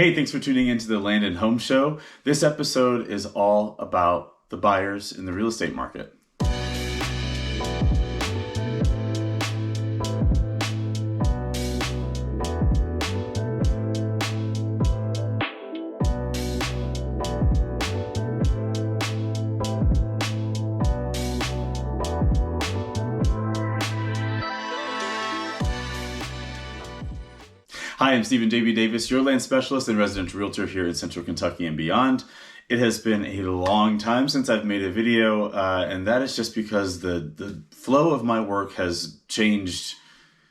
Hey, thanks for tuning into the Land and Home Show. This episode is all about the buyers in the real estate market. Hi, I'm Stephen J.B. Davis, your land specialist and resident realtor here in Central Kentucky and beyond. It has been a long time since I've made a video, and that is just because the flow of my work has changed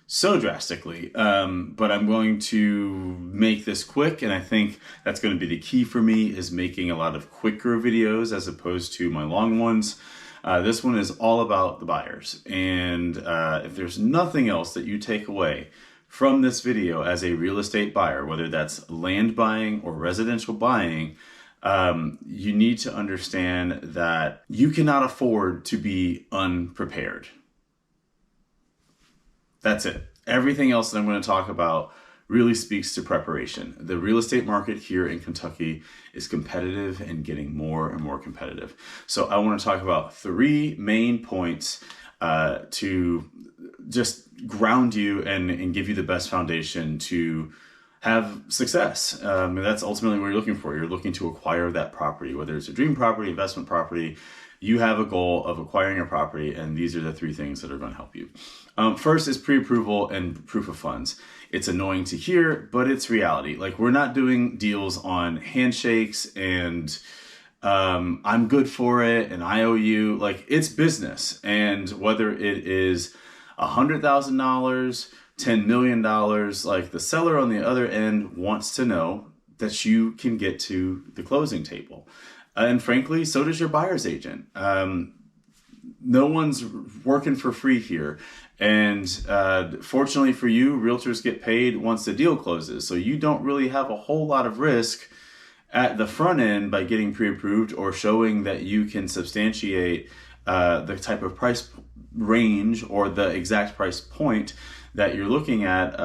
so drastically. But I'm going to make this quick, and I think that's going to be the key for me, is making a lot of quicker videos as opposed to my long ones. This one is all about the buyers, and if there's nothing else that you take away from this video as a real estate buyer, whether that's land buying or residential buying, you need to understand that you cannot afford to be unprepared. That's it. Everything else that I'm going to talk about really speaks to preparation. The real estate market here in Kentucky is competitive and getting more and more competitive. So I want to talk about three main points to just ground you and give you the best foundation to have success. And that's ultimately what you're looking for. You're looking to acquire that property, whether it's a dream property, investment property. You have a goal of acquiring a property, and these are the three things that are going to help you. First is pre-approval and proof of funds. It's annoying to hear, but it's reality. Like, we're not doing deals on handshakes and I'm good for it and I owe you. Like, it's business. And whether it is $100,000, $10 million, like, the seller on the other end wants to know that you can get to the closing table. And frankly, so does your buyer's agent. No one's working for free here. And fortunately for you, realtors get paid once the deal closes. So you don't really have a whole lot of risk at the front end by getting pre-approved or showing that you can substantiate the type of price range or the exact price point that you're looking at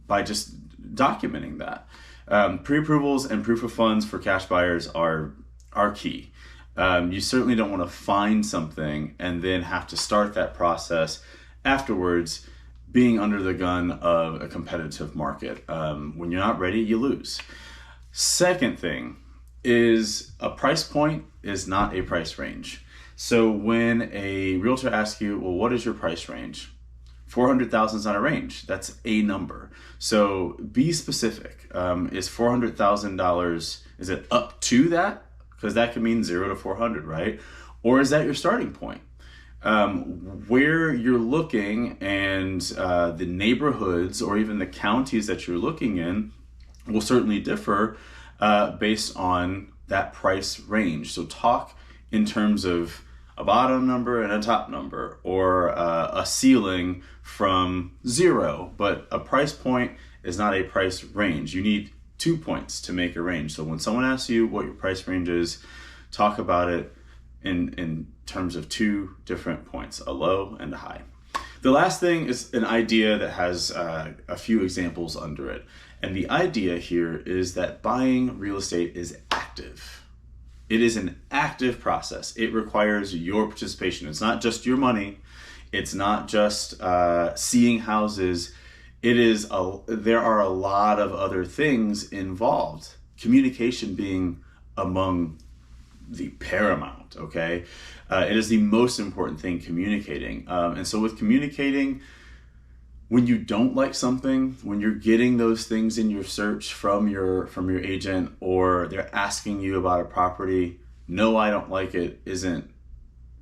by just documenting that. Pre-approvals and proof of funds for cash buyers are key. You certainly don't want to find something and then have to start that process afterwards, being under the gun of a competitive market. When you're not ready, you lose. Second thing is, a price point is not a price range. So when a realtor asks you, well, what is your price range? 400,000 is not a range. That's a number. So be specific. Is $400,000, is it up to that? Because that could mean 0 to 400, right? Or is that your starting point? Where you're looking and the neighborhoods or even the counties that you're looking in will certainly differ based on that price range. So talk in terms of a bottom number and a top number, or a ceiling from 0, but a price point is not a price range. You need 2 points to make a range. So when someone asks you what your price range is, talk about it in terms of 2 different points, a low and a high. The last thing is an idea that has a few examples under it. And the idea here is that buying real estate is active. It is an active process. It requires your participation. It's not just your money. It's not just seeing houses. There are a lot of other things involved. Communication being among the paramount, okay? It is the most important thing, communicating. And so with communicating, when you don't like something, when you're getting those things in your search from your agent, or they're asking you about a property, no, I don't like it, isn't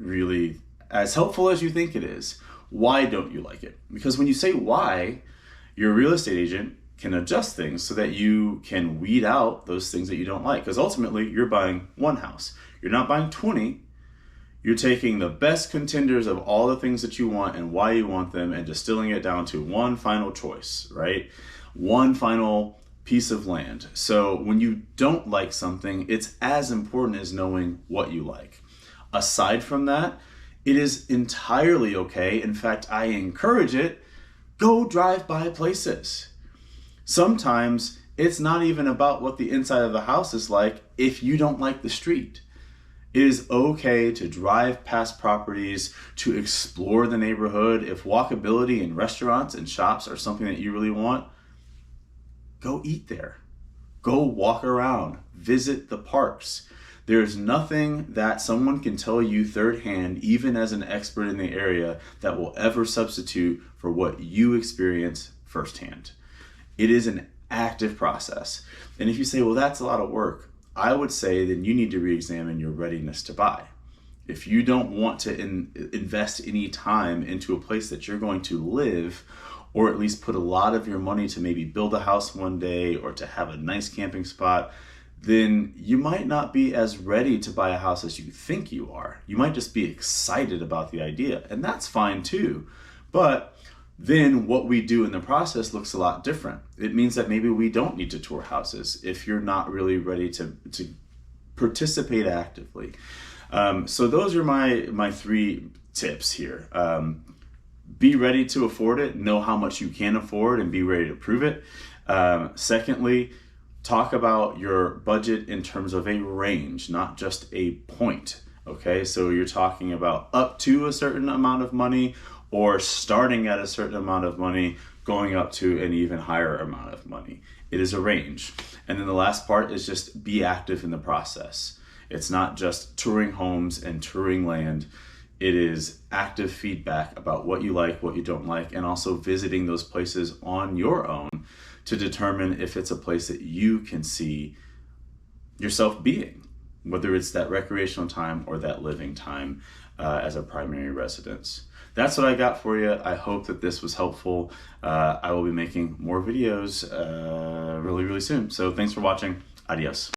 really as helpful as you think it is. Why don't you like it? Because when you say why, your real estate agent can adjust things so that you can weed out those things that you don't like. Because ultimately, you're buying one house. You're not buying 20. You're taking the best contenders of all the things that you want and why you want them and distilling it down to one final choice, right? One final piece of land. So when you don't like something, it's as important as knowing what you like. Aside from that, it is entirely okay. In fact, I encourage it. Go drive by places. Sometimes It's not even about what the inside of the house is like if you don't like the street. It is okay to drive past properties, to explore the neighborhood. If walkability in restaurants and shops are something that you really want, go eat there. Go walk around, visit the parks. There's nothing that someone can tell you third hand, even as an expert in the area, that will ever substitute for what you experience firsthand. It is an active process. And if you say, well, that's a lot of work, I would say then you need to re-examine your readiness to buy. If you don't want to invest any time into a place that you're going to live, or at least put a lot of your money to maybe build a house one day or to have a nice camping spot, then you might not be as ready to buy a house as you think you are. You might just be excited about the idea, and that's fine too. But then what we do in the process looks a lot different. It means that maybe we don't need to tour houses if you're not really ready to participate actively. So those are my 3 tips here. Be ready to afford it, know how much you can afford, and be ready to prove it. Secondly, talk about your budget in terms of a range, not just a point. Okay, so you're talking about up to a certain amount of money, or starting at a certain amount of money, going up to an even higher amount of money. It is a range. And then the last part is just be active in the process. It's not just touring homes and touring land. It is active feedback about what you like, what you don't like, and also visiting those places on your own to determine if it's a place that you can see yourself being, whether it's that recreational time or that living time as a primary residence. That's what I got for you. I hope that this was helpful. I will be making more videos really, really soon. So thanks for watching. Adios.